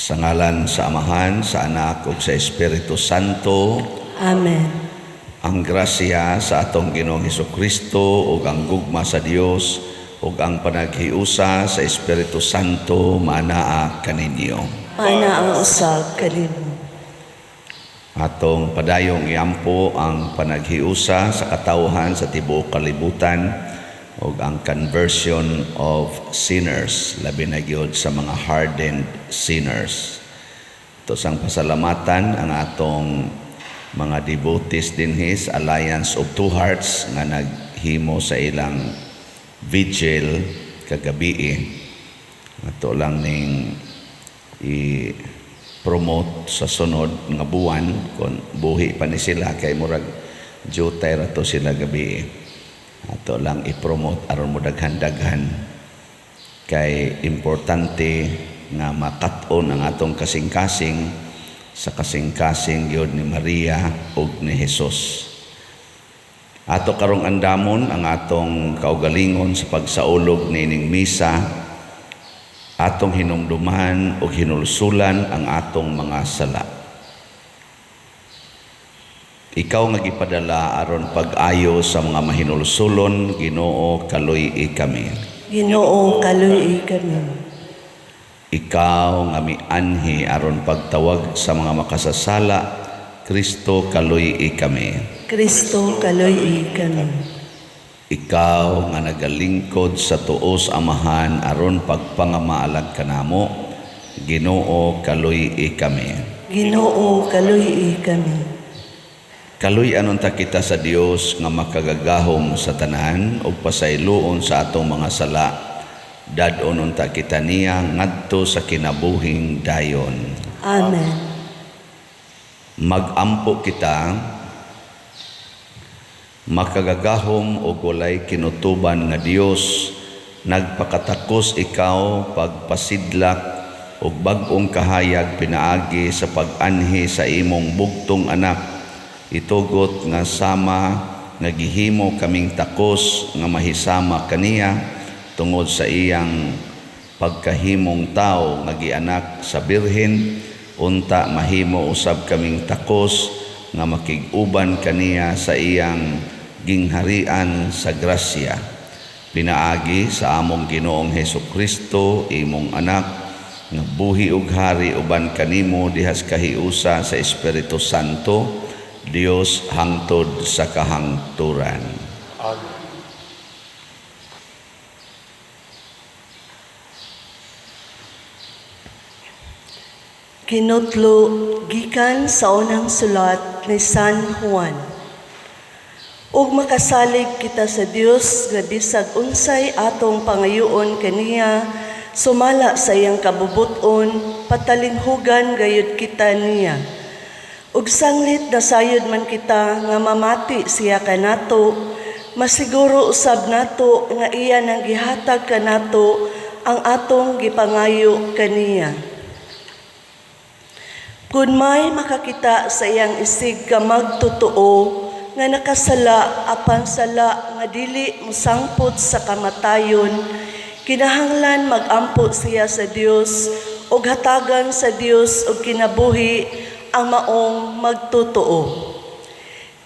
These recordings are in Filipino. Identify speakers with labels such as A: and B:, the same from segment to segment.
A: Sa ngalan sa Amahan, sa Anak ug sa Espiritu Santo.
B: Amen.
A: Ang grasya sa atong Ginoong Hesukristo ug ang gugma sa Dios ug ang panaghiusa sa Espiritu Santo manaa kaninyo.
B: Ana ang usab kanimo.
A: Atong padayong iampo ang panaghiusa sa katawhan sa tibuok kalibutan ug ang conversion of sinners, labi na gyud sa mga hardened sinners. Ito sang pasalamatan ang atong mga devotees dinhi sa Alliance of Two Hearts nga naghimo sa ilang vigil kagabi. Ato lang ning i-promote sa sunod nga buwan kung buhi pa ni sila kay murag jutay ra to sila gabi. Ato lang i-promote aron mo daghan-daghan kay importante nga makat-on ang atong kasing-kasing sa kasing-kasing gyud ni Maria ug ni Hesus. Ato karong andamon ang atong kaugalingon sa pagsaulog nining misa, atong hinumduman ug hinulsulan ang atong mga sala. Ikaw nga gipadala aron pag-ayo sa mga mahinulsulon, Ginoo kaluy-i kami.
B: Ginoo kaluy kami.
A: Ikaw nga mianhi aron pagtawag sa mga makasasala, Kristo kaluy-i kami.
B: Kristo kaluy kami.
A: Ikaw nga nagalingkod sa tuos Amahan aron pagpangamaalag kanamo, Ginoo kaluy-i kami.
B: Ginoo kaluy kami.
A: Kaluy-anon ta kita sa Dios nga makagagahom sa tanan ug pasayloon sa atong mga sala. Dad-onon ta kita niya ngadto sa kinabuhing dayon.
B: Amen.
A: Magampo kita makagagahom ug walay kinutuban nga Dios, nagpakatakos ikaw pagpasidlak ug bag-ong kahayag pinaagi sa pag-anhi sa imong bugtong anak. Itugot nga sama nga gihimo kaming takos nga mahisama kaniya tungod sa iyang pagkahimong tao nga gianak sa birhen, unta mahimo usab kaming takos nga makig-uban kaniya sa iyang gingharian sa grasya. Pinaagi sa among Ginoong Hesukristo, imong anak, nga buhi ug hari uban kanimo dihas kahiusa sa Espiritu Santo, Dios hangtod sa kahangturan.
C: Amen.
B: Kinutlo gikan sa unang sulat ni San Juan. Ug makasalig kita sa Dios nga bisag unsay atong pangayoon kaniya, sumala sa iyang kabubuton, patalinghugan gayud kita niya. Ug sanglit nasayod man kita nga mamati siya kanato, masiguro usab nato nga iya nang gihatag kanato ang atong gipangayo kaniya. Kung may makakita sa iyang isig ka magtotoo nga nakasala apan sala nga dili musangpot sa kamatayon, kinahanglan magampo siya sa Dios ug hatagan sa Dios og kinabuhi ang maong magtotoo.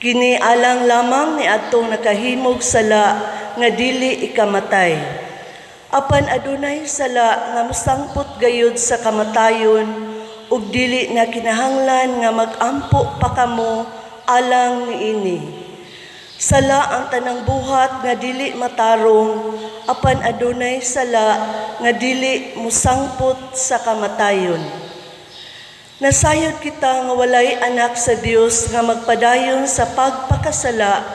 B: Kini alang lamang ni atong nakahimog sala nga dili ikamatay. Apan adunay sala nga musangpot gayud sa kamatayon ug dili na kinahanglan nga magampo pa kamo alang niini. Sala ang tanang buhat nga dili matarong, apan adunay sala nga dili musangpot sa kamatayon. Nasayod kita nga walay anak sa Dios nga magpadayon sa pagpakasala,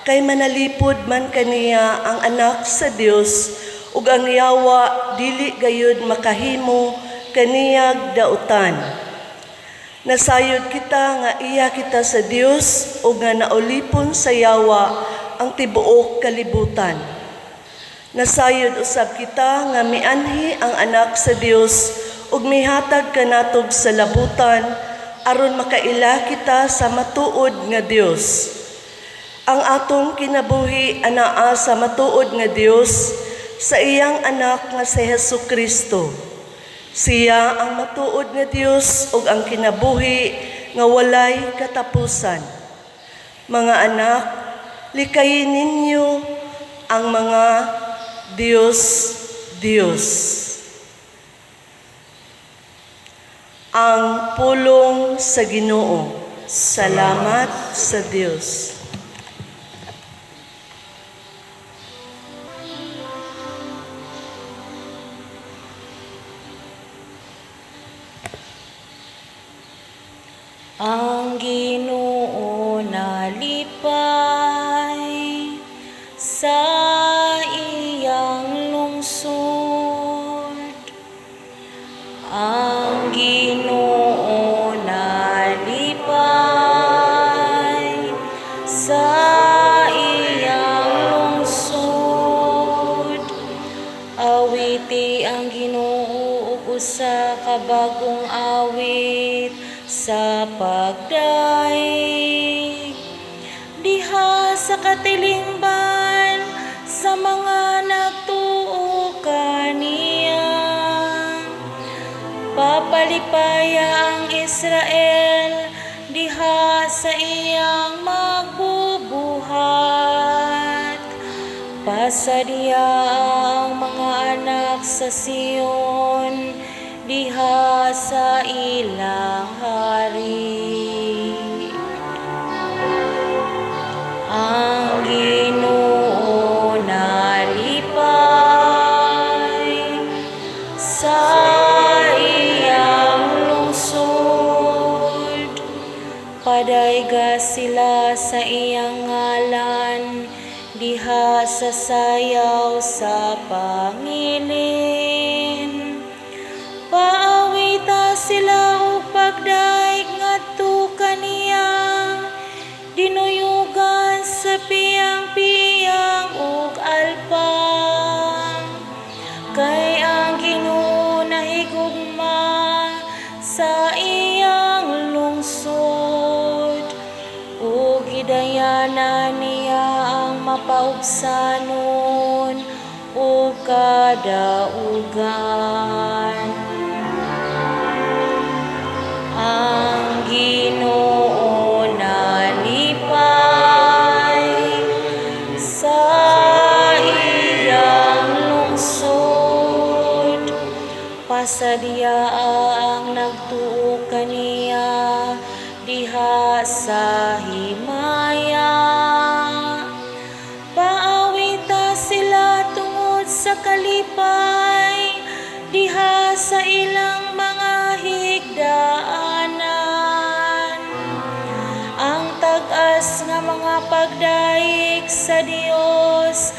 B: kay manalipod man kaniya ang anak sa Dios ug ang yawa dili gayud makahimo kaniyag dautan. Nasayod kita nga iya kita sa Dios ug nga naulipon sa yawa ang tibuok kalibutan. Nasayod usab kita nga mianhi ang anak sa Dios ug mihatag kanatog sa labutan aron makaila kita sa matuod nga Dios. Ang atong kinabuhi anaa sa matuod nga Dios sa iyang anak nga si Hesukristo. Siya ang matuod nga Dios ug ang kinabuhi nga walay katapusan. Mga anak, likayin ninyo ang mga Diyos. Ang pulong sa Ginoo. Salamat sa Diyos.
C: Ang Ginoo nalipay sa iyang lungsod. Ang Ginoo nalipay sa iyang lungsod. Awiti ang Ginoo ug usa ka bagong awit sa pagdaig diha sa katilingban sa mga nagtuo kaniya. Papalipaya ang Israel diha sa iyang magbubuhat. Pasadiya ang mga anak sa Sion diha sa ilang hari. Ang Ginoo nalipay sa iyang lungsod. Padayga sila sa iyang ngalan diha sa sayaw sa pangilin. Paawita sila o pagdaig ngadto kaniya, dinuyugan sa piyang-piyang ug alpang. Kay ang Ginoo nahigugma sa iyang lungsod, ug gidayanan niya ang mapaubsanon ug kadaugan. Ang Ginoo nalipay sa iyang lungsod. Pasadiya ang nagtuo kaniya diha sa himaya. Paawita sila tungod sa kalipay diha sa ilang mga higdaanan. Ang tag-as nga mga pagdaig sa Dios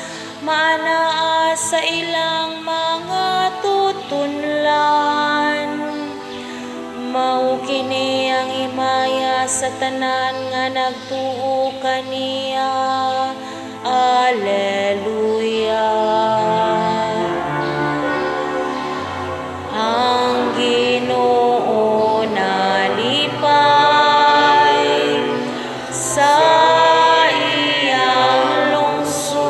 C: maanaa sa ilang mga tutunlan. Mao kini ang himaya sa tanan nga nagtuo kaniya. Alleluia. Ang Ginoo nalipay sa iyang lungsod.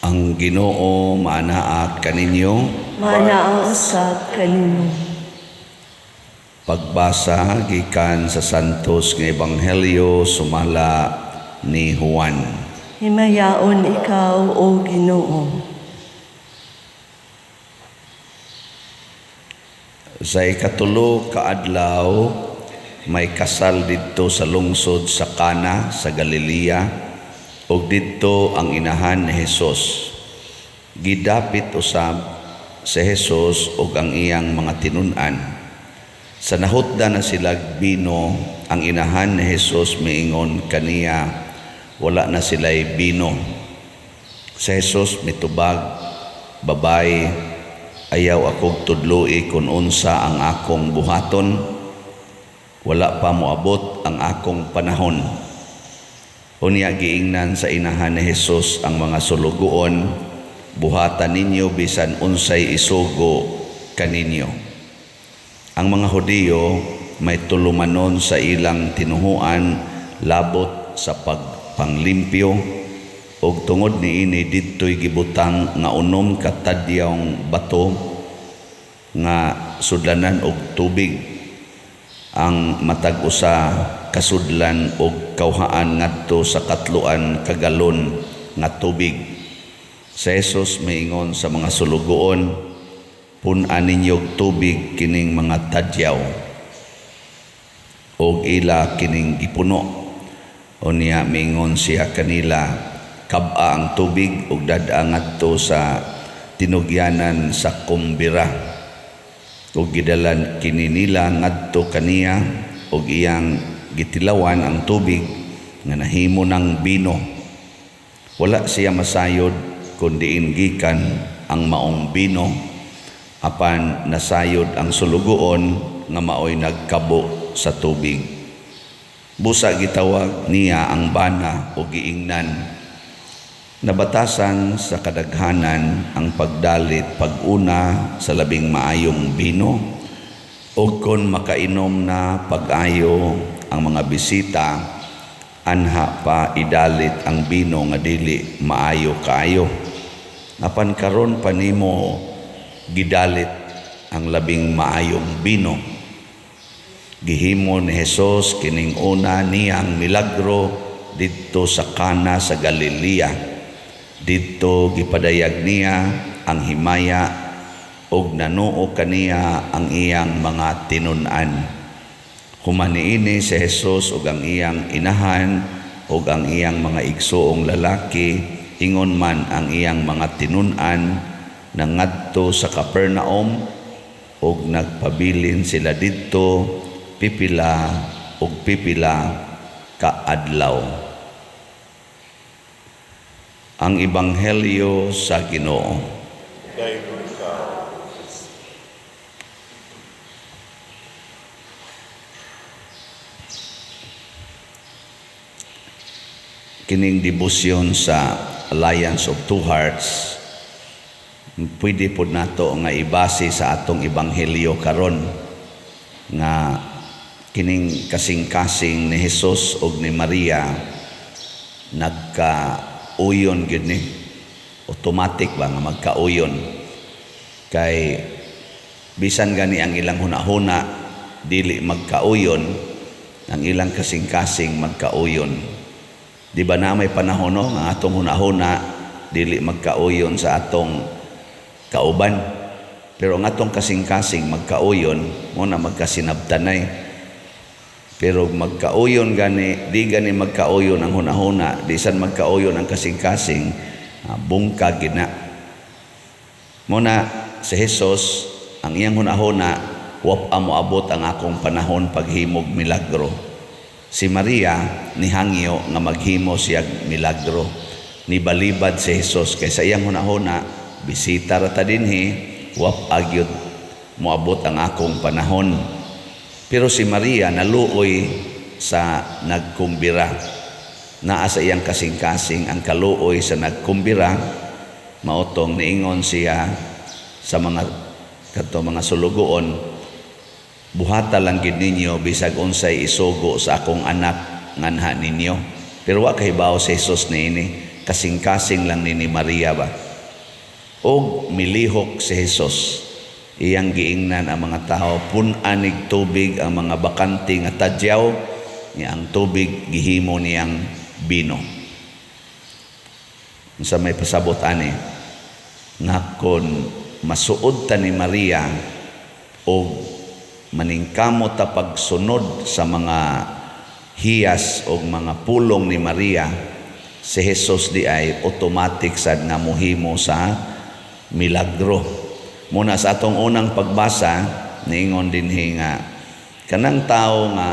A: Ang Ginoo maanaa kaninyo.
B: Manaa usab kanimo.
A: Pagbasa gikan sa Santos nga Ebanghelyo sumala ni Juan.
B: Himayaon ikaw, O Ginoo.
A: Sa ikatulo ka adlaw, may kasal didto sa lungsod sa Cana sa Galilea, ug didto ang inahan ni Hesus. Gidapit usab si Hesus ug ang iyang mga tinun-an. Sa nahutda na sila bino, ang inahan ni Jesus miingon kaniya, wala na sila'y bino. Si Jesus mitubag, babay, ayaw akong tudloi kung unsa ang akong buhaton, wala pa moabot ang akong panahon. Unya giingnan sa inahan ni Jesus ang mga sulugoon, buhatan ninyo bisan unsay isugo kaninyo. Ang mga Hudiyo may tulumanon sa ilang tinuhuan labot sa pagpanglimpyo, ug tungod niini didto'y gibutang nga unom ka tadyawng bato nga sudlanan og tubig ang matag usa kasudlan og kauhaan ngadto sa katluan ka galon nga tubig. Si Jesus miingon sa mga sulugoon, pun-an ninyo tubig kining mga tadyaw og ila kining gipuno. Unya miingon siya kanila, kab-a ang tubig ug dad-a ngadto sa tinugyanan sa kumbira. Ug gidalan kini nila ngadto kaniya ug iyang gitilawan ang tubig nga nahimo ng bino. Wala siya masayod kundi gikan ang maong bino, apan nasayod ang sulugoon nga maoy nagkabo sa tubig. Busa gitawag niya ang bana o giingnan. Nabatasan sa kadaghanan ang pagdalit pag-una sa labing maayong bino, o kon makainom na pag-ayo ang mga bisita, anha pa idalit ang bino nga dili maayo kaayo. Apan karon pa nimo gidalit ang labing maayong bino. Gihimo ni Jesus kining una niyang milagro didto sa Kana sa Galilea. Didto gipadayag niya ang himaya ug nanuo kaniya ang iyang mga tinun-an. Human niini si Jesus ug ang iyang inahan ug ang iyang mga igsoong lalaki, ingon man ang iyang mga tinun-an, nangadto sa Capernaum ug nagpabilin sila didto pipila ug pipila ka adlaw. Ang Ebanghelyo sa Ginoo. Kining debosyon sa Alliance of Two Hearts, pwede po nato nga ibase sa atong Ebanghelyo karon nga kining kasing-kasing ni Jesus ug ni Maria nagka-uyon gid ni, automatic ba nga magka-uyon, kay bisan gani ang ilang hunahuna dili magka-uyon, ang ilang kasing-kasing magka-uyon. Di ba na may panahon no nga atong hunahuna dili magka-uyon sa atong kauban, pero ang atong kasing-kasing magka-uyon mo na magkasinabtanay. Pero magkauyon gani, di gani magkauyon ang hunahuna, di san magkauyon ang kasing-kasing, bungkag gina. Muna si Jesus, ang iyang hunahuna, wap amo abot ang akong panahon paghimog milagro. Si Maria, nihangyo nga maghimo siyag milagro. Nibalibad si Jesus, kaysa iyang hunahuna, bisita rata dinhi, wap agyod moabot ang akong panahon. Pero si Maria naluoy sa nagkumbira. Naa sa iyang kasing-kasing ang kaluoy sa nagkumbira, maotong niingon siya sa mga sulugoon, buhata lang gid ninyo bisag unsay isugo sa akong anak nganha ninyo. Pero wa kahibaw si Jesus niini, kasing-kasing lang ni Maria ba. Og milihok si Jesus. Iyang giingnan ang mga tao, pun-anig tubig ang mga bakante nga tadyaw, niya ang tubig gihimo niyang bino. Sa may pasabot ani, nga kon masuod ta ni Maria o maningkamot ta pagsunod sa mga hiyas o mga pulong ni Maria, si Jesus di ay automatic sad nga mohimo sa milagro. Muna sa atong unang pagbasa, niingon dinhi nga kanang tao nga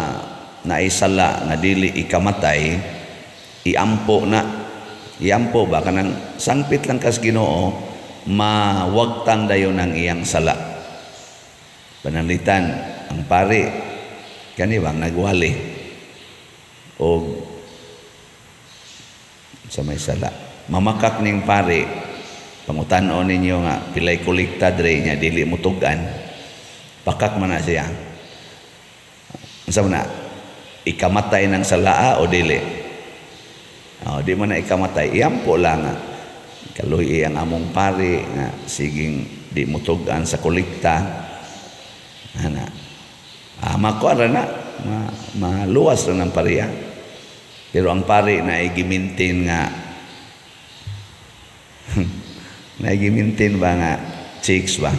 A: na isala nga dili ikamatay, iampo ba kanang sangpit lang kas Ginoo, mawagtang dayon ang iyang sala. Panalitan ang pari kani bang nagwali o sa may sala. Mamakak ning pari, pangutan-on ninyo nga pilay kolekta dre nya dili mutugan. Pakak man na siya. Unsa man na? Ikamatay ng salaa o dili? Di man na ikamatay, iyampo lang nga. Kaluhi ang among pari nga siging di mutugan sa kolekta. Ana. Makuara na, maluwas na ng pariya. Pero ang pari na igimintin nga naigimintin ba nga chicks ba?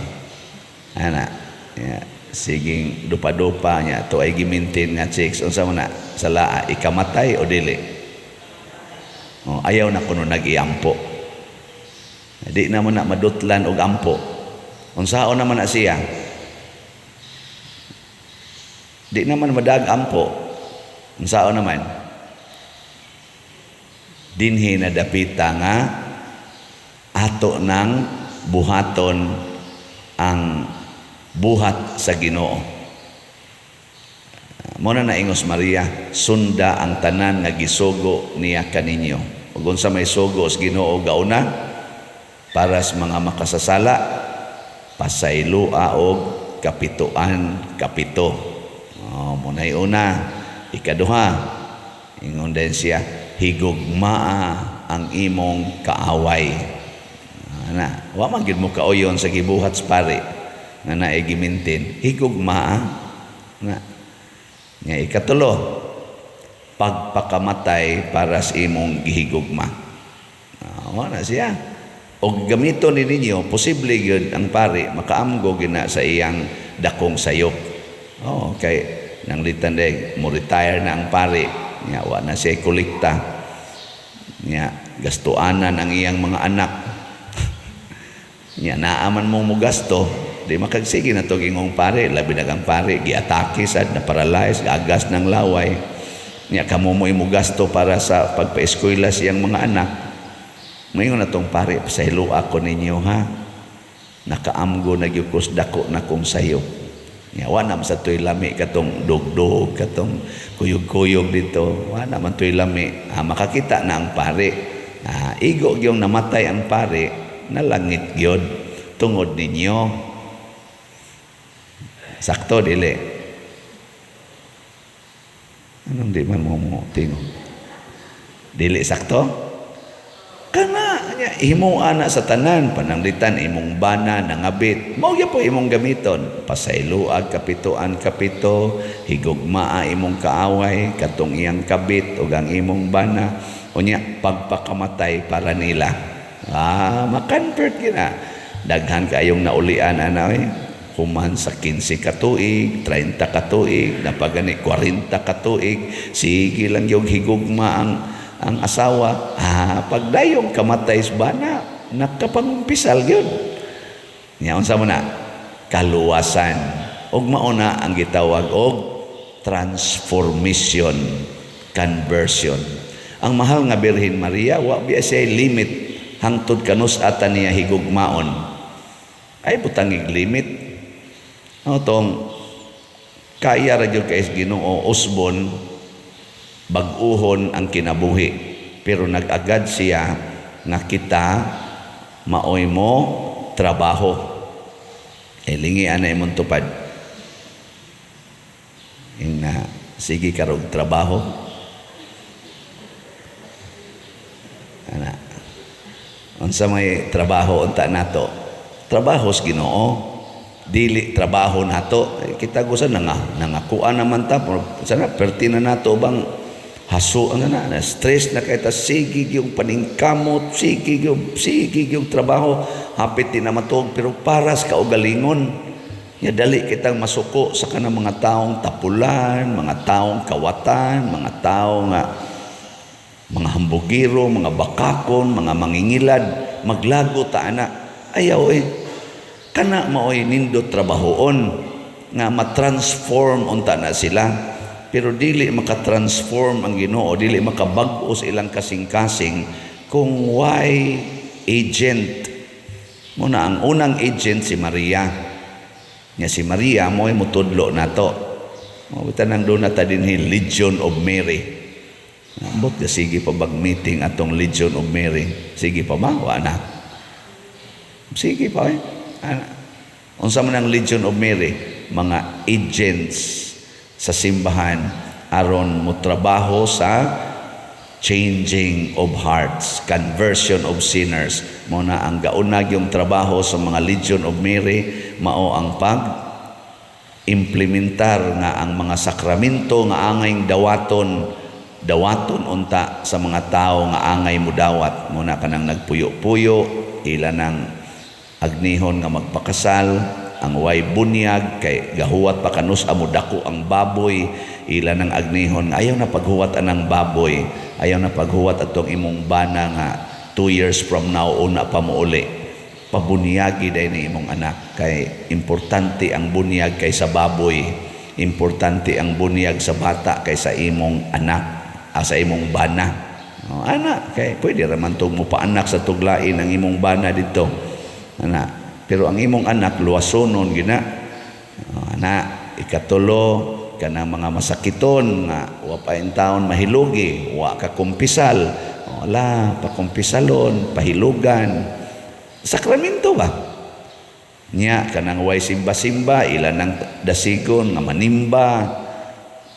A: Ana. Siging dupa-dupa niya to ay gimintin nga chicks. Unsa man na sala ikamatay o dili? Ayaw na kuno nag-iampo. Di na mo na madutlan og ampo. Unsaon naman na siya? Di naman madag ampo. Unsaon naman? Dinhi na dapita nga ato ng buhaton ang buhat sa Ginoo. Muna na ingos Maria, sunda ang tanan nga gisugo niya kaninyo. Ug unsa may sugo sa Ginoo gauna para sa mga makasasala, pasaylua og kapito. Munay una, ikaduha, ingon din siya, higugmaa ang imong kaaway. Wa man gid mo kaoyon sa gibuhat sa pari nga naay gimintin, higugmaa nga ikatulo, pagpakamatay para sa imong gihigugma. Wala siya. O gamiton ninyo, posible yun ang pari makaamgo gina sa iyang dakong sayop. Kay nang litanday mo retire na ang pari, nga wa na siya kolekta, nga gastuanan ang iyang mga anak. Nga naaman mo gasto, di makagsige na to gingong pare, labi na kang pare, giatake sad na paralyze, gagas ng laway. Nya kamo mo gasto para sa pagpa-eskwela siyang mga anak. Mayon na tong pare, pasaylo ako ninyo ha. Nakaamgo na gyukos dako na kong sayo. Nya wa na sa toy lami katong dugdog, katong kuyog-kuyog dito. Wa na man toy lami. Makakita na ang pare. Igo gyung namatay ang pare, nalangit gyud tungod ninyo. Sakto dili. Anong di man mo tingog? Dili sakto? Kana nya imo ana sa tanan pananglitan imong bana nangabit. Mao gyud po imong gamiton. Pasayloag kapito, higugmaa imong kaaway katong iyang kabit ug ang imong bana. Unya pagpakamatay para nila. Makonvert gina. Daghan kayong naulian ana human sa 15 ka tuig, 30 ka tuig, napagani 40 ka tuig, sige lang yung higugma ang asawa. Pagdayong kamatay sa bana, nakapangumpisal yun. Ngayon sa muna, kaluwasan. Og mauna ang gitawag og transformation, conversion. Ang mahal nga Birhen Maria, wa biya siya limit hangtod kanus ata niya higugmaon. Ay butangig limit. Tong kaya ra gyud kay Ginoo usbon bag-uhon ang kinabuhi, pero nag-agad siya nga kita maoy mo trabaho. Lingi ana imong tupad. Sige karog trabaho. Unsa may trabaho unta nato? Trabaho sa Ginoo. Dili trabaho nato. Kita gusto nangakuan naman ta. Sana pertina nato bang haso na stress na kay ta sige yung paningkamot, sige yung trabaho hapit din na matog pero para sa kaugalingon. Ya dali kitang masuko sa kanang mga taong tapulan, mga taong kawatan, mga taong mga hambugiro, mga bakakon, mga mangingilad, maglago ta ana. Ayaw kana maoy nindot trabahoon nga matransform unta na sila pero dili makatransform ang Ginoo, dili makabag-o sa ilang kasing-kasing kung why agent. Muna ang unang agent si Maria. Nya si Maria mo'y mutudlo nato. Tanang doon na ta dinhi Legion of Mary. Ambot ka sige pa bag meeting atong Legion of Mary. Sige pa ba? Wa na. Sige pa eh. Unsa man ang Legion of Mary? Mga agents sa simbahan aron mo trabaho sa changing of hearts, conversion of sinners. Muna ang gaunag yung trabaho sa mga Legion of Mary, mao ang implementar nga ang mga sakramento nga angay dawaton unta sa mga tao nga angay mudawat. Muna kanang nagpuyo-puyo, ila ng agnihon nga magpakasal, ang way bunyag kay gahuwat pa kanus amo dako ang baboy, ila ng agnihon nga ayaw na paghuwat anang baboy, ayaw na paghuwat atong imong bana nga 2 years from now una pa mo uli. Pabunyagi day ni imong anak kay importante ang bunyag kaysa baboy, importante ang bunyag sa bata kaysa imong anak, sa imong bana. Anak kay pwede ra man tong mo paanak sa tuglain ang imong bana dito. Anak, pero ang imong anak luwasonon gina. Anak, ikatulo kanang mga masakiton nga wa pa in taon mahilugi, wa ka kumpisal. Wala pa kumpisalon, pahilugan. Sakramento ba? Nya kanang way simba-simba, ila ng dasigon nga manimba.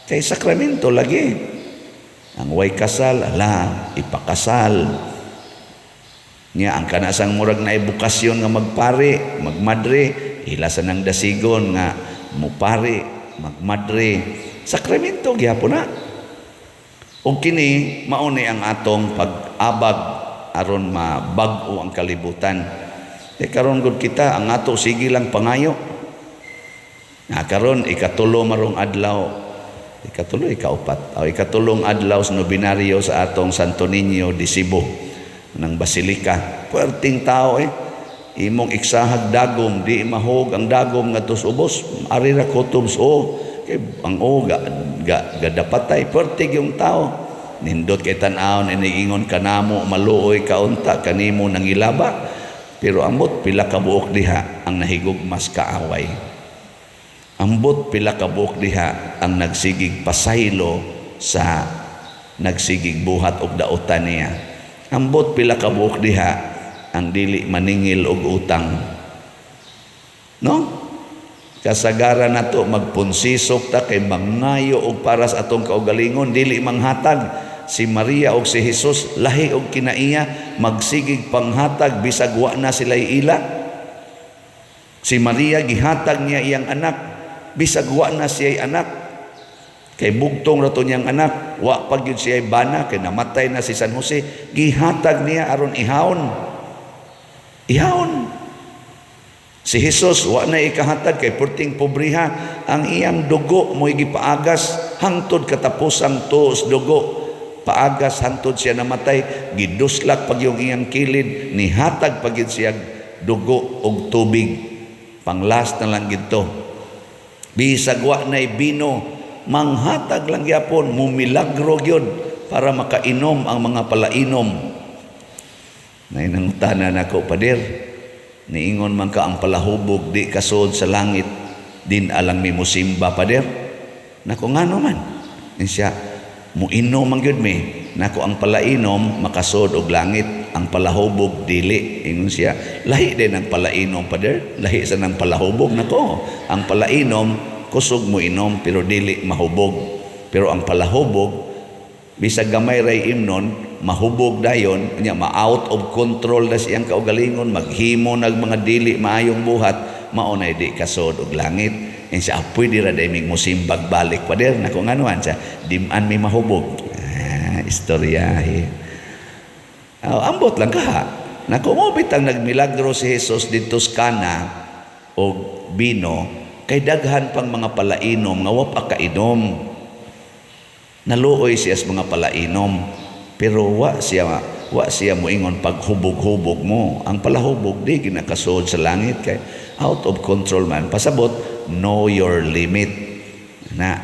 A: Kay sakramento lagi. Ang way kasal, ipakasal. Nya ang kanasang murag na edukasyon nga magpare, magmadre, ila sa nang dasigon nga mupare, magmadre. Sakramento gyapon na. O kini mao ni ang atong pag-abag aron mabag-o ang kalibutan. Karon gud kita ang ato sige lang pangayo. Karon ikatulo marong adlaw, ikatulong adlaw sa nobinaryo sa atong Santo Niño de Cebu ng Basilika. Puerting tao imong iksahag dagom, di mahog ang dagom nga tusubos, ari ra kutob kay ang gadapatay puertig yung tao. Nindot kay tan-aw iniingon kanamo maluoy kaunta kanimo nang ilaba, pero ambot pila ka buok diha ang nahigugmas kaaway. Ambot pila ka buok diha ang nagsigig pasaylo sa nagsigig buhat og dautan niya. Ambot pila ka buok diha ang dili maningil og utang. No? Kasagaran nato magpunsisok ta kay mangayo og para sa atong kaugalingon, dili manghatag. Si Maria og si Jesus lahi og kinaiya, magsigig panghatag bisag wa na sila ila. Si Maria gihatag niya iyang anak bisag wa na siya anak. Kay bugtong rato niyang anak, wa pag yun siya bana kay namatay na si San Jose, gihatag niya aron ihawon. Si Jesus wa na ikahatag kay purting pobriha, ang iyang dugo mo'y gipaagas hangtod katapusang tuos dugo. Paagas hangtod siya namatay, giduslak pag yung iyang kilid, nihatag pag yun siya dugo og tubig. Panglas na lang gito. Bisag wa na'y bino, manghatag lang yapon, mumilagro gyud para makainom ang mga palainom. Nainangutanan ako, Pader, niingon man ka ang palahubog di kasod sa langit, din alang mi musimba, Pader. Nako ngano man, siya muinom man gyud mi, nako ang palainom makasod og langit, ang palahubog dili. Ingon siya, lahi din ang palainom, Pader, lahi sa nang palahubog. Nako, ang palainom kusog mo inom pero dili mahubog, pero ang palahubog bisag gamay ray imnon mahubog dayon nya, ma-out of control na siyang kaugalingon, maghimo nag mga dili maayong buhat, maunay di kasod og langit. En siya pwede ra daymig musimbag balik, Pader. Nako nganuan siya, diman mi mahubog. Istorya ambot lang ka. Nako mo bitang nagmilagro si Jesus dito sa Cana og bino, kay daghan pang mga palainom nga wa pa kainom. Naluoy siya sa mga palainom, pero wa siya moingon paghubog-hubog mo. Ang palahubog di ginakasod sa langit kay out of control man. Pasabot, know your limit. Na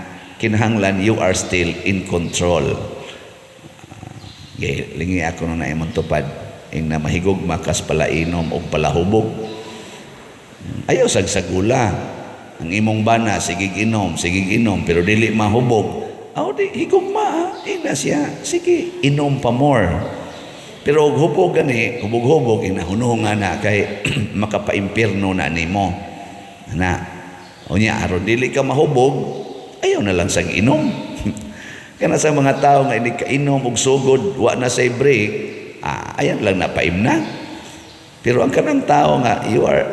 A: kinahanglan you are still in control. Lingi ako na imong tupad ing na mahigog makas palainom o palahubog. Ayaw sagsagula. Ang imong bana sigig inom, pero dili mahubog. Aw di higugma, ina siya. Sige, inom pa more. Pero hubog gani, hubog-hubog inahunungan na kay makapaimpirno na nimo. Na, unya aron dili ka mahubog, ayaw na lang sang inom. Kana sa mga tao nga hindi ka inom og sugod, wa na say break, ayan lang napaim na. Pero ang kanang tao nga, you are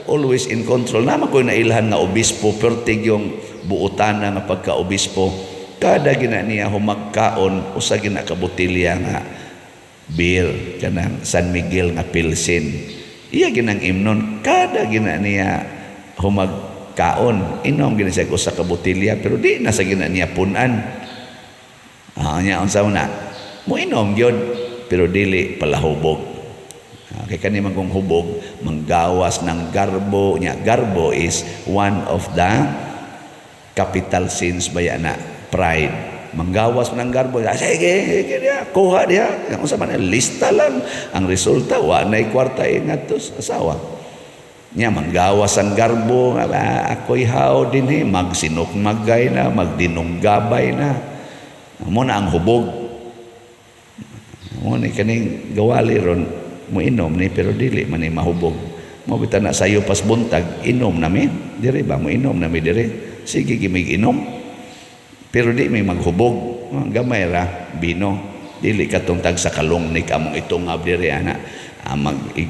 A: always in control. Naman ko nailhan nga obispo, pertig yung buutan nga pagka-obispo. Kada gina niya humagkaon, usa gina kabutilya nga beer, kanang San Miguel nga pilsin. Iya ginang imnon, kada gina niya humagkaon, inom gina siya usa ka butilya, pero di na sa gina niya punan. Nya unsa na? Mo inom gyud, pero dili palahubog. Kay kani man kung hubog, manggawas ng garbo. Nya garbo is one of the capital sins bayana, pride. Manggawas ng garbo, sige dia, kuha dia. Kung sa man lista lang ang resulta, wa nay kwarta ngadto sa asawa. Nya manggawas ang garbo, ako'y haw dinhi, magsinukmagay na, magdinunggabay na. Mo na ang hubog. Mo ni kaning gawali ron mo inom ni pero dili man ni mahubog. Mo bita na sayo pas buntag inom nami dire ba mo inom nami dire. Sige gimig inom. Pero di may maghubog. Gamay ra bino. Dili katong sa kalong ni kamong itungab dire ana.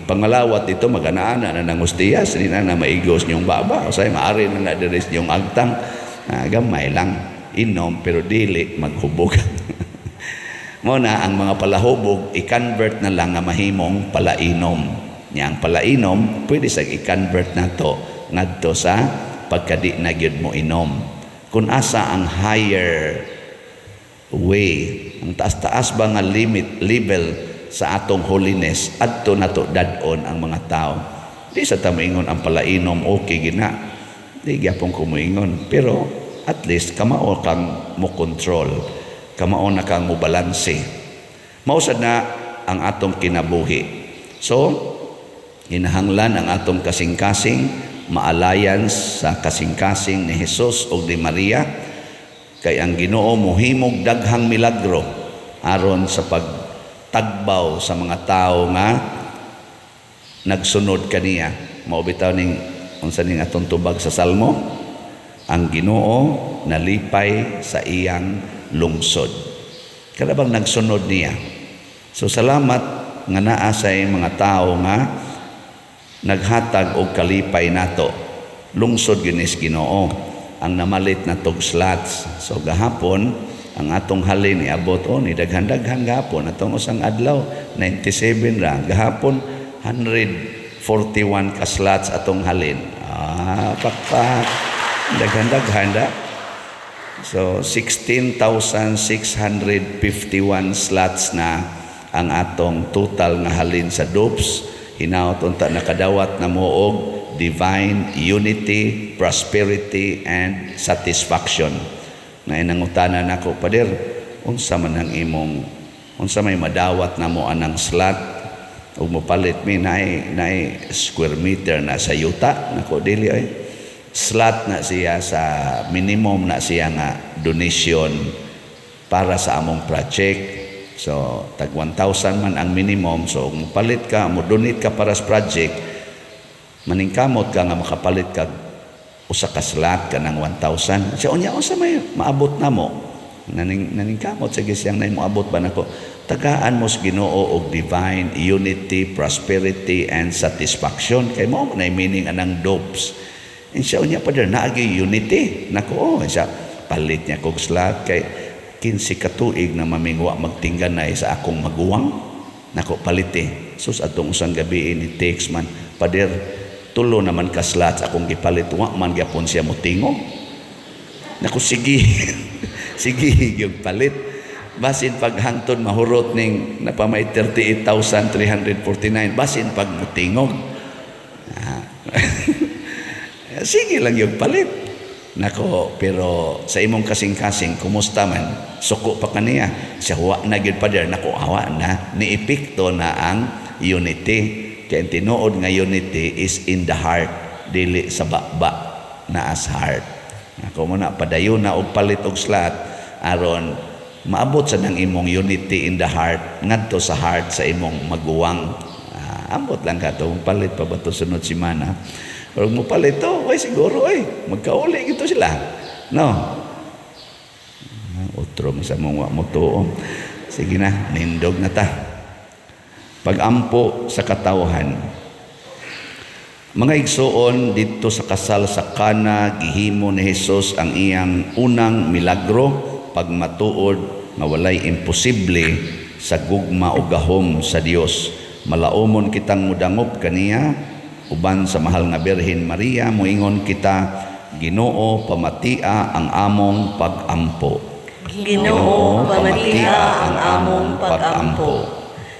A: Pangmalawat dito maganaana na ng ustiyas di na maigos niyong baba o say maari na dire niyong agtang. Gamay lang inom pero dili maghubog. Mo na ang mga palahubog i-convert na lang nga mahimong palainom. Nya ang palainom pwede sa i-convert nato ngadto sa pagkadi na gyud mo inom. Kung asa ang higher way, ang taas-taas ba nga level sa atong holiness adto nato dadon ang mga tao. Di sa tamoingon ang palainom okay gina. Di gyapon ko moingon, pero at least kamao kang mo control. Kamao na kang mo balanse. Mausad na ang atong kinabuhi. So, hinahanglan ang atong kasing-kasing maalayan sa kasing-kasing ni Jesus o ni Maria kay ang Ginoo mohimog daghang milagro aron sa pagtagbaw sa mga tao nga nagsunod kaniya. Mao bitaw ning unsa ning atong tubag sa Salmo, ang Ginoo nalipay sa iyang lungsod. Kada bang nagsunod niya. So salamat nga naa sa mga tao nga naghatag og kalipay nato. Lungsod ginis Ginoo ang namalit na tog slots. So gahapon ang atong halin iabot ni daghan-daghan gahapon atong usang adlaw 97 ra gahapon 141 ka slots atong halin. Pakpak daghan-daghan da. So 16,651 slots na ang atong total nga halin sa dopes. Hinaot unta nakadawat na moog divine unity, prosperity and satisfaction. Na inangutana nako, Pader, unsa man ang imong unsa may madawat na mo anang slot ug mopalit mi nay square meter na sa yuta nako dili ay slot na siya sa minimum na siya nga donation para sa among project. So tag 1,000 man ang minimum. So kung palit ka, mo donate ka para sa project, maningkamot ka nga makapalit ka usa ka slot ka ng 1,000. Siya unya unsa may maabot na mo? Naningkamot sige siyang nay moabot ba nako? Tagaan mo sa Ginoo og divine unity, prosperity and satisfaction. Kay mo na meaning anang dopes. Siya unya pa der naagi unity. Nako siya palit niya kog slot kay 15 ka tuig na mamingwa magtingganay sa akong maguwang. Nako palit sus atong usang gabi ni text man, Pader, tulo naman ka slots akong gipalit, wa man gyapon siya motingog. Nako sige. Sige gyud palit. Basin paghangtod mahurot ning napamay 38,349 basin pag motingog. Sige lang yung palit. Nako, pero sa imong kasing-kasing, kumusta man? Suko pa kaniya. Siya wa na gyud pader, nako awa na. Niepekto na ang unity. Kaya ang tinuod nga unity is in the heart, dili sa baba na as heart. Nako mo na, padayon na og palit og slat, aron maabot sa nang imong unity in the heart, ngadto sa heart sa imong maguwang. Ambot lang ka to, palit pa ba to sunod semana? Pero mo palit to, ay siguro magkauli gito sila. No? Otro sa mga moto. Sige na, nindog na ta. Pag-ampo sa katawhan. Mga igsoon dito sa kasal sa Kana, gihimo ni Jesus ang iyang unang milagro pagmatuod nga walay imposible sa gugma o gahom sa Dios. Malaumon kitang mudangop kaniya uban sa mahal nga Birhen Maria, moingon kita, Ginoo pamatia ang among pag-ampo.
B: Ginoo pamatia ang among pag-ampo.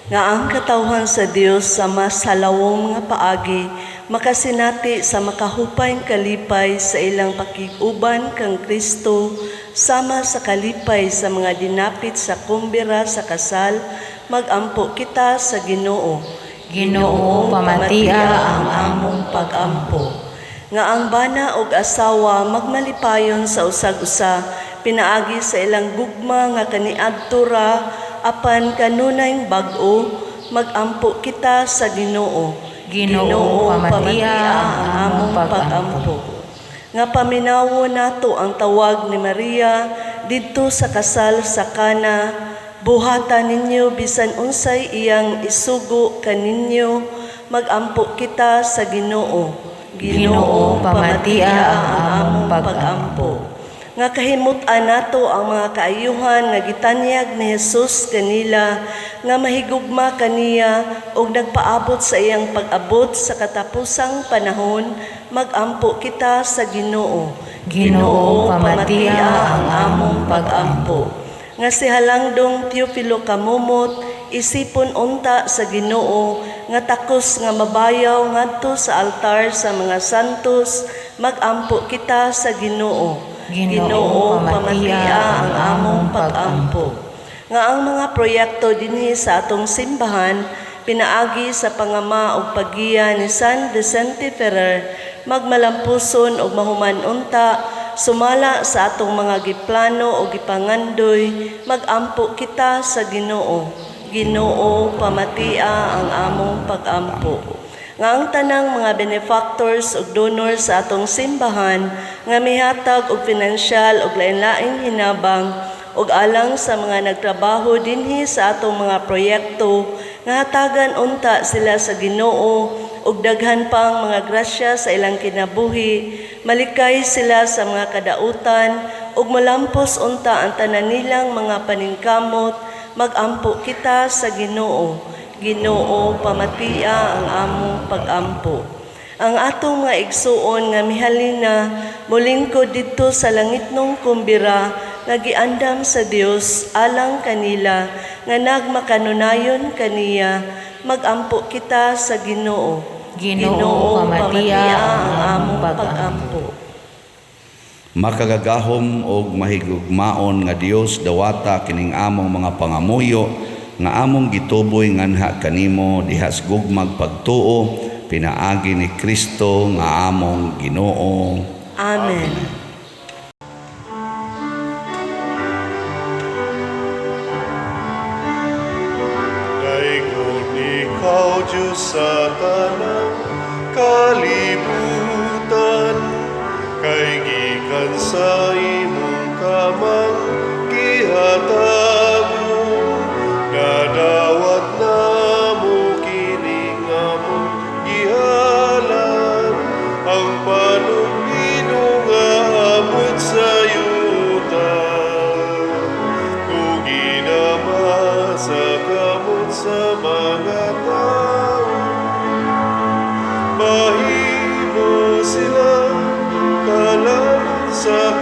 B: Nga ang katawhan sa Dios sa mas halawong nga paagi makasinati sa makahupay kalipay sa ilang pakiguban kang Kristo sama sa kalipay sa mga dinapit sa kumbira sa kasal, magampo kita sa Ginoo.
C: Ginoo pamatia ang among
B: pag-ampo. Nga ang bana og asawa magmalipayon sa usag-usa, pinaagi sa ilang gugma nga kaniadto ra, apan kanunay bag-o, magampo kita sa Ginoo.
C: Ginoo pamatia ang among pag-ampo.
B: Nga paminawo nato ang tawag ni Maria didto sa kasal sa Kana, buhatan ninyo bisan unsay iyang isugo kaninyo, magampo kita sa Ginoo.
C: Ginoo pamatia ang among pag-ampo.
B: Nga kahimutan nato ang mga kaayuhan nga gitanyag ni Jesus kanila, nga mahigugma kaniya og nagpaabot sa iyang pag-abot sa katapusang panahon, magampo kita sa Ginoo.
C: Ginoo pamatia ang among pag-ampo.
B: Nga si Halangdong Teofilo Kamumot, isipon unta sa Ginoo, nga takos nga mabayaw ngadto sa altar sa mga santos, magampo kita sa Ginoo.
C: Ginoo pamatia ang among pag-ampo.
B: Nga ang mga proyekto dinhi sa atong simbahan, pinaagi sa pangama ug paggiya ni San Vicente Ferrer, magmalampuson og mahuman unta, sumala sa atong mga giplano o gipangandoy, magampo kita sa Ginoo. Ginoo pamatia ang among pag-ampo. Nga ang tanang mga benefactors ug donors sa atong simbahan nga mihatag og pinansyal ug lain-laing hinabang ug alang sa mga nagtrabaho dinhi sa atong mga proyekto, nga hatagan unta sila sa Ginoo ug daghan pang mga grasya sa ilang kinabuhi, malikay sila sa mga kadautan ug molampos unta ang tanan nilang mga paningkamot, magampo kita sa Ginoo. Ginoo pamatia ang among pag-ampo. Ang atong mga igsuon nga mihalina molingkod didto sa langitnong kumbira nga giandam sa Dios alang kanila nga nagmakanunayon kaniya, magampo kita sa Ginoo.
C: Ginoo pamatia ang among pag-ampo.
A: Makagagahom og mahigugmaon nga Dios dawata kining among mga pangamuyo nga among gituboy nganha kanimo dihas gugmag pagtuo pinaagi ni Kristo nga among Ginoo.
B: Amen.
D: Daigod ikaw, Diyos sa tanang kalibutan, kay gikan sa imong kamang gihatag. Nadawat na mo kining among gihalan, ang panugino nga abot sa yuta. Kuginama sa kamot sa mga tao, mahimo sila kalaman sa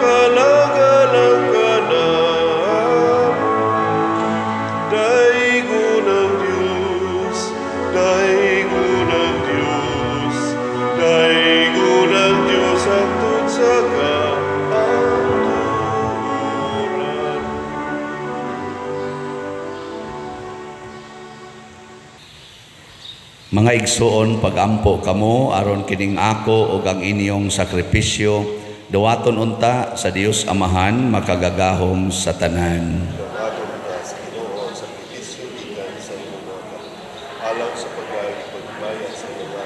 A: Mga igsoon, pagampo kamo aron kining ako ug ang inyong sakripisyo dawaton unta sa Dios Amahan makagagahom sa tanan.
D: Dawaton ka sa Ginoo ang sakripisyo gikan sa imong mga alang sa pagbayad sa imong mga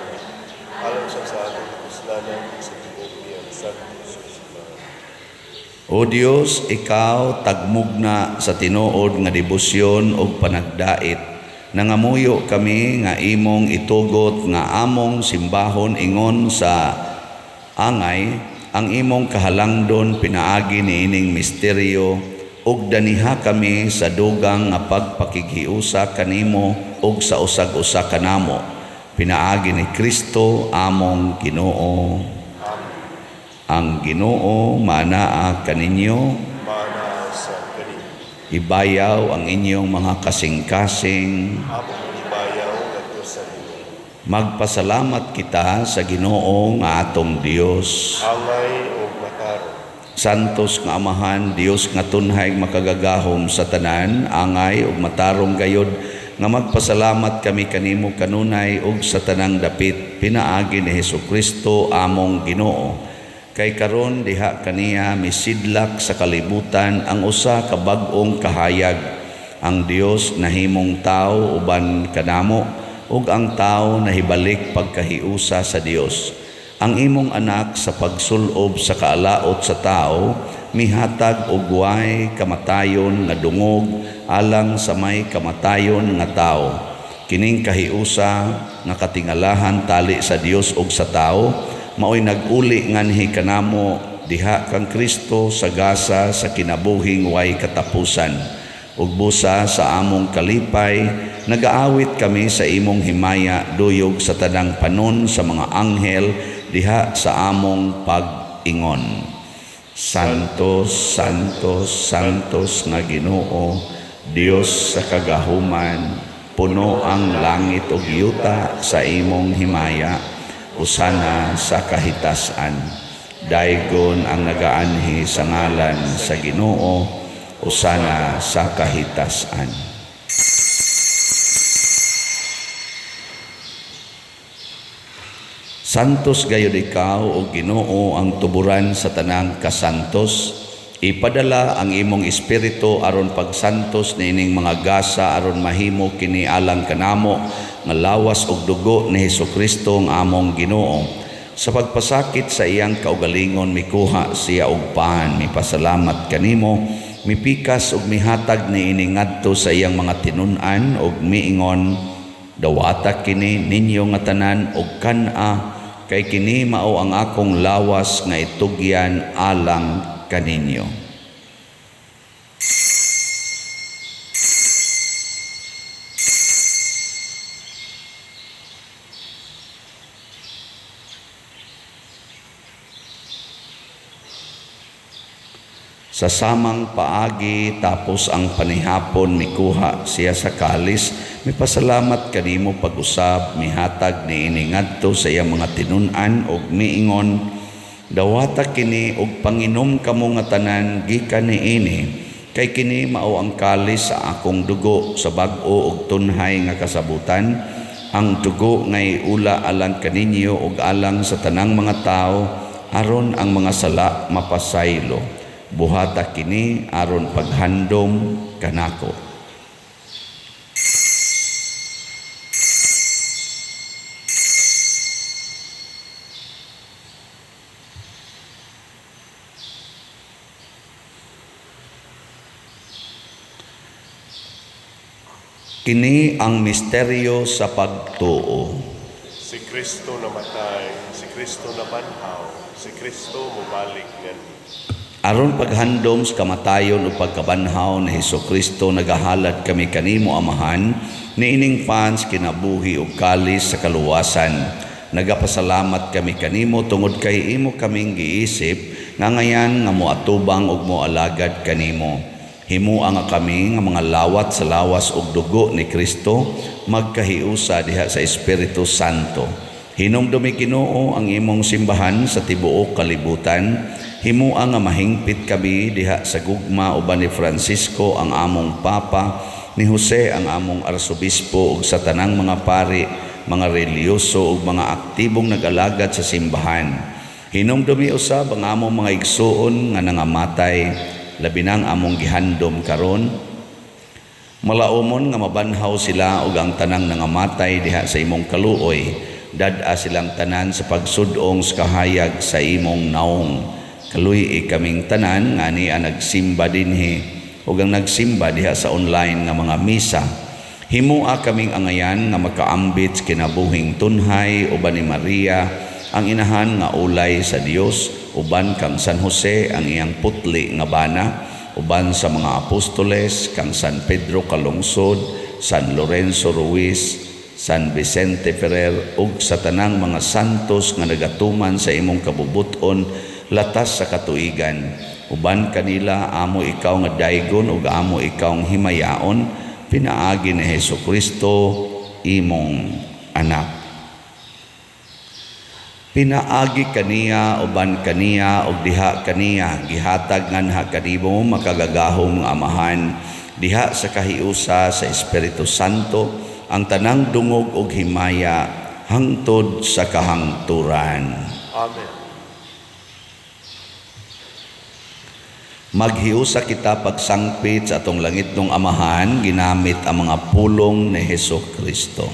D: alang sa atong kapuslanan sa tibuok niyang santos nga simbahan.
A: O Dios, ikaw tagmugna sa tinuod nga debosyon ug panagdait. Nangamuyo kami nga imong itugot nga among simbahon ingon sa angay ang imong kahalangdon pinaagi niining misteryo ug daniha kami sa dugang nga pagpakighiusa kanimo ug sa usag-usa kanamo pinaagi ni Kristo among Ginoo. Ang Ginoo manaa kaninyo,
D: Mana sa kanimo.
A: ibayaw ang inyong mga kasing-kasing.
D: Among ibayaw ngadto sa Ginoo.
A: Magpasalamat kita sa Ginoo nga atong Dios.
D: Angay o mataro.
A: Santos nga Amahan, Dios nga tunhay makagagahom sa tanan, angay ug matarong gayod nga magpasalamat kami kanimo kanunay ug sa tanang dapit pinaagi ni Hesukristo among Ginoo. Kay karon diha kaniya misidlak sa kalibutan ang usa ka bag-ong kahayag, ang Dios nahimong tao uban kanamo ug ang tao nahibalik pagkahiusa sa Dios. Ang imong anak sa pagsulob sa kaalaot sa tao mihatag og way kamatayon nga dungog alang sa may kamatayon nga tao. Kining kahiusa nga katingalahan tali sa Dios ug sa tao maoy nag-uli nganhi kanamo diha kang Kristo sa gasa sa kinabuhing way katapusan ug busa sa among kalipay nagaawit kami sa imong himaya duyog sa tanang panon sa mga anghel diha sa among pag-ingon. Santos, Santos, Santos nga Ginoo, Dios sa kagahuman, puno ang langit ug yuta sa imong himaya. Usana sa kahitasan, daygon ang nagaanhi sa ngalan sa Ginoo, usana sa kahitasan. Santos gayud ikaw o Ginoo ang tuburan sa tanang kasantos. Ipadala ang imong espiritu aron pagsantos niining mga gasa aron mahimo kini alang kanamo nga lawas og dugo ni Hesukristo ang among Ginoo. Sa pagpasakit sa iyang kaugalingon mikuha siya og paan, mipasalamat kanimo, mipikas og mihatag niini ngadto sa iyang mga tinun-an og miingon, dawata kini ninyo nga tanan og kan-a kay kini mao ang akong lawas nga itugyan alang kaninyo. Sa samang paagi tapos ang panihapon mikuha siya sa kalis, mipasalamat kanimo pag-usab, mihatag niini ngadto sa iyang mga tinun-an og miingon, dawata kini og panginom kamo nga tanan gikan niini, kay kini mao ang kalis sa akong dugo sa bag-o ug tunhay nga kasabutan, ang dugo ngay ula alang kaninyo ug alang sa tanang mga tao aron ang mga sala mapasaylo. Buhata kini aron paghandom kanako. Kini ang misteryo sa pagtuo.
D: Si Kristo namatay, si Kristo nabanhaw, si Kristo mubalik nganhi.
A: Aron paghandom sa kamatayon o pagkabanhaw ni Hesukristo nagahalad kami kanimo Amahan, niining fans kinabuhi o kalis sa kaluwasan. Nagapasalamat kami kanimo tungod kay imo kaming giisip nga ngayan nga moatubang ug moalagad kanimo. Himuang nga kami nga mga lawat sa lawas ug dugo ni Kristo magkahiusa diha sa Espiritu Santo. Hinumdumi Ginoo ang imong simbahan sa tibuok kalibutan. Himuang nga mahingpit kami diha sa gugma uban ni Francisco ang among Papa, ni Jose ang among Arsobispo ug sa tanang mga pari mga reliyoso ug mga aktibong nag-alagad sa simbahan. Hinumdumi usab ang among mga igsuon nga nangamatay, labi nang among gihandom karon. Malaumon nga mabanhaw sila ug ang tanang nangamatay diha sa imong kaluoy, dad-a silang tanan sa pagsudong sa kahayag sa imong naong. Kaluy kaming tanan nga niya nagsimba dinhi ug ang nagsimba diha sa online nga mga misa. Himua kaming angayan nga makaambit kinabuhing tunhay uban ni Maria ang inahan nga ulay sa Dios, uban kang San Jose ang iyang putli nga bana, uban sa mga apostoles kang San Pedro Kalungsod, San Lorenzo Ruiz, San Vicente Ferrer ug sa tanang mga santos nga nagatuman sa imong kabubuton latas sa katuigan. Uban kanila amo ikaw nga daygon ug amo ikaw nga himayaon, pinaagi ni Hesukristo imong anak. Pinaagi kaniya uban kaniya ug diha kaniya gihatag nganha kanimo makagagahom nga amahan, diha sa kahiusa sa Espiritu Santo ang tanang dungog ug himaya hangtod sa kahangturan.
D: Amen.
A: Maghiusa kita pagsangpit sa atong langitnong amahan ginamit ang mga pulong ni Hesukristo.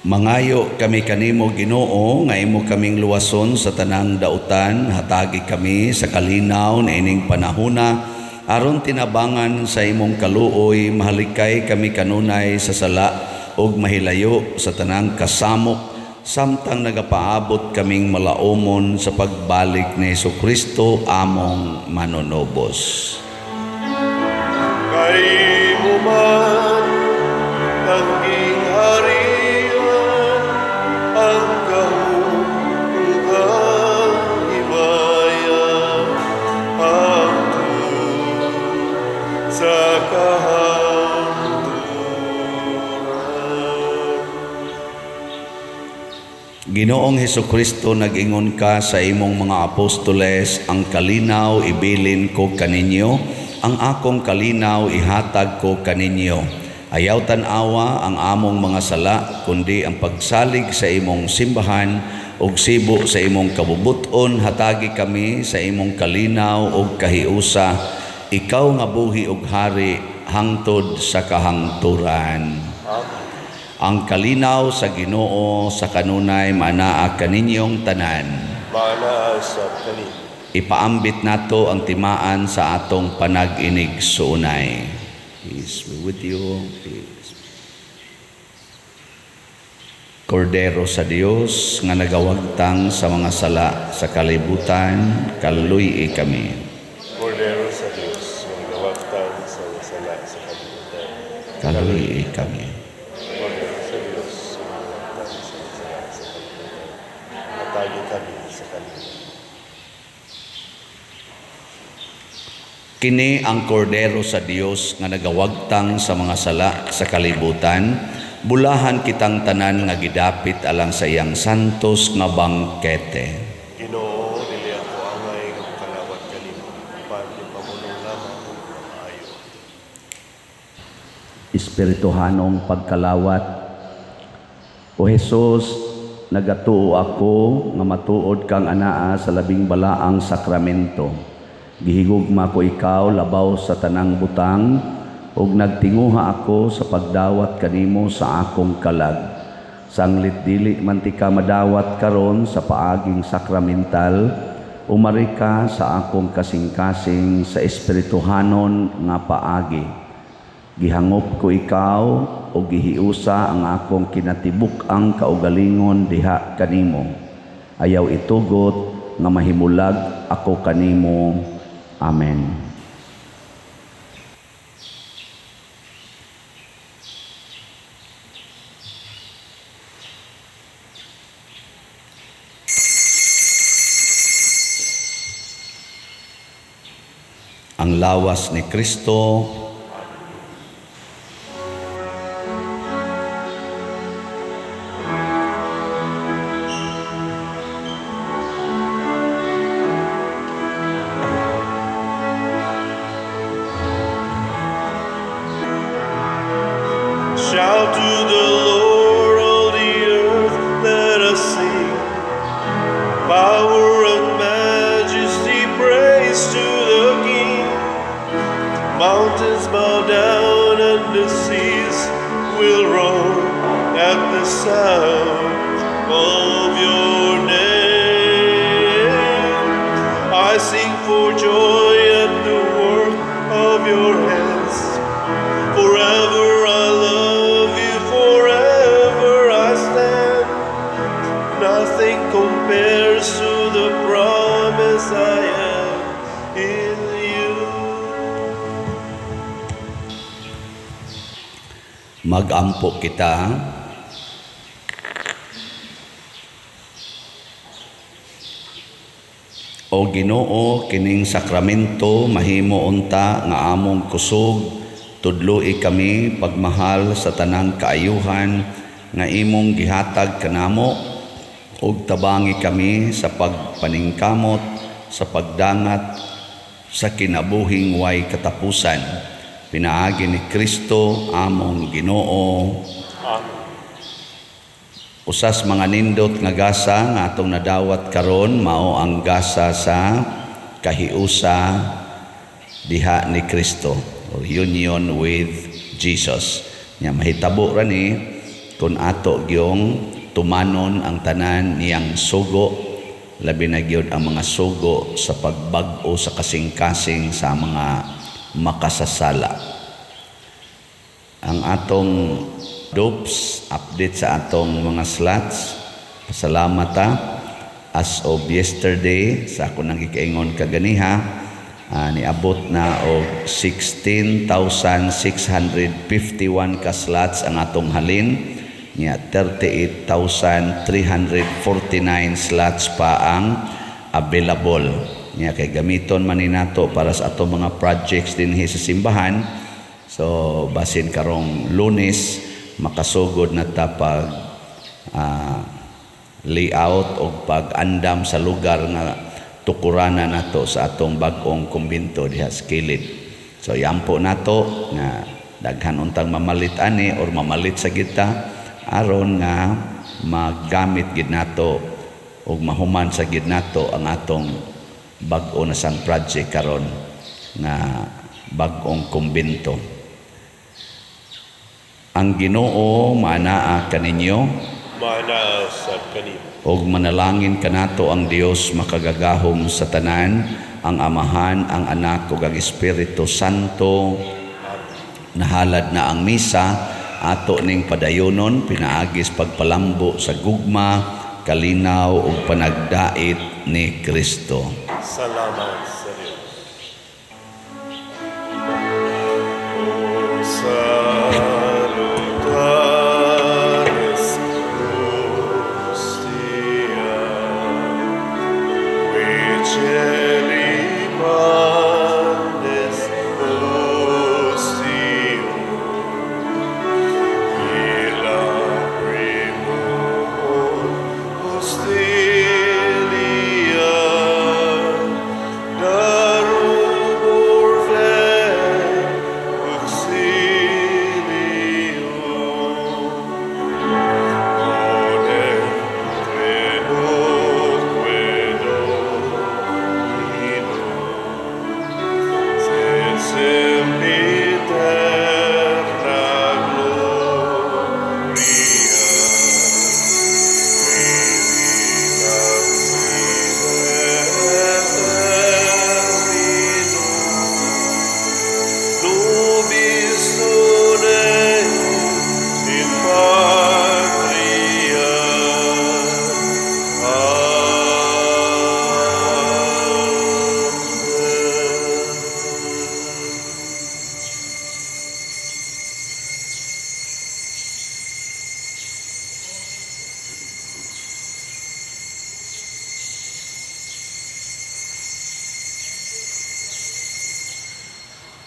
A: Mangayo kami kanimo Ginoo nga imo kaming luwason sa tanang dautan, hatagi kami sa kalinaw na ining panahona aron tinabangan sa imong kaluoy, mahalikay kami kanunay sa sala ug mahilayo sa tanang kasamok samtang nagapaabot kaming malaumon sa pagbalik ni Hesukristo among manunobos.
D: Kay mo man ang gingharian, ang kahulugan, himayan, hangtod sa kahangturan.
A: Ginoong Hesukristo, nag-ingon ka sa imong mga apostoles, ang kalinaw ibilin ko kaninyo, ang akong kalinaw ihatag ko kaninyo. Ayaw tanawa ang among mga sala, kundi ang pagsalig sa imong simbahan ug sibo sa imong kabubuton, hatagi kami sa imong kalinaw ug kahiusa, ikaw nga buhi ug hari hangtod sa kahangturan. Ang kalinaw sa Ginoo sa kanunay manaa kaninyong tanan.
D: Manaa sa kanin.
A: Ipaambit nato ang timaan sa atong panag-inig suunay. Peace be with you. Peace. Kordero sa Dios nga nagawagtang sa mga sala sa kalibutan, kaluy kami.
D: Kordero sa Diyos, ang gawagtan sa masala sa kalibutan.
A: Kaluy kami.
D: Kordero sa Diyos, ang gawagtan sa masala sa kalibutan. Hatagi kami sa
A: Kini ang kordero sa Dios nga nagawagtang sa mga sala sa kalibutan, bulahan kitang tanan nga gidapit alang sa iyang santos nga bangkete.
D: Ginoo, dili ako angay nga makalawat kanimo, pati pamulong lamang kung maayo.
A: Espirituhanong pagkalawat. O Jesus, nagatuo ako nga matuod kang anaa sa labing balaang sakramento. Gihigugma ko ikaw labaw sa tanang butang, ug nagtinguha ako sa pagdawat kanimo sa akong kalag. Sanglit dili man ti ka madawat karon sa paaging sakramental, umari ka sa akong kasing-kasing sa espirituhanon nga paagi. Gihangop ko ikaw o gihiusa ang akong kinatibuk-ang kaugalingon diha kanimo. Ayaw itugot nga mahimulag ako kanimo. Amen. Ang lawas ni Kristo.
D: Shout to the Lord, all the earth, let us sing. Power and majesty, praise to the King. Mountains bow down and the seas will roar at the sound of your name. I sing for joy at the work of your hands. Forever I love you, forever I stand. Nothing compares to the promise I have in you.
A: Mag-ampo kita. O Ginoo, kining sakramento mahimo unta nga among kusog, tudloi kami pagmahal sa tanang kaayuhan nga imong gihatag kanamo, ug tabangi kami sa pagpaningkamot sa pagdangat sa kinabuhing way katapusan. Pinaagi ni Kristo among Ginoo. Usas mga nindot nga gasa nga atong nadawat karon mao ang gasa sa kahiusa diha ni Kristo, or union with Jesus. Nya mahitabo ra ni kun ato gyung tumanon ang tanan niyang sugo, labi na gyud ang mga sugo sa pagbag-o sa kasing-kasing sa mga makasasala. Ang atong dopes, update sa atong mga slots. Pasalamat ta. As of yesterday, sa ako nang gikaingon kaganiha, niabot na og 16,651 ka slots ang atong halin. Nya 38,349 slots pa ang available. Nya kay gamiton man ni nato para sa atong mga projects dinhi sa simbahan. So basin karong Lunes makasugod na ta pag layout o pag-andam sa lugar nga tukuranan nato sa atong bag-ong kumbento diha sa kilid. So yampo nato nga daghan untang mamalit ani or mamalit sa kita aron nga magamit gid nato ug mahuman sa gid nato ang atong bag-o na sang project karon nga bag-ong kumbento. Ang Ginoo manaa kaninyo,
D: Manaa sa kanimo.
A: og manalangin kanato ang Dios makagagahom sa tanan, ang Amahan, ang Anak ug ang Espiritu Santo. Nahalad na ang misa, ato ning padayonon pinaagis pagpalambo sa gugma, kalinaw ug panagdait ni Kristo.
D: Salamat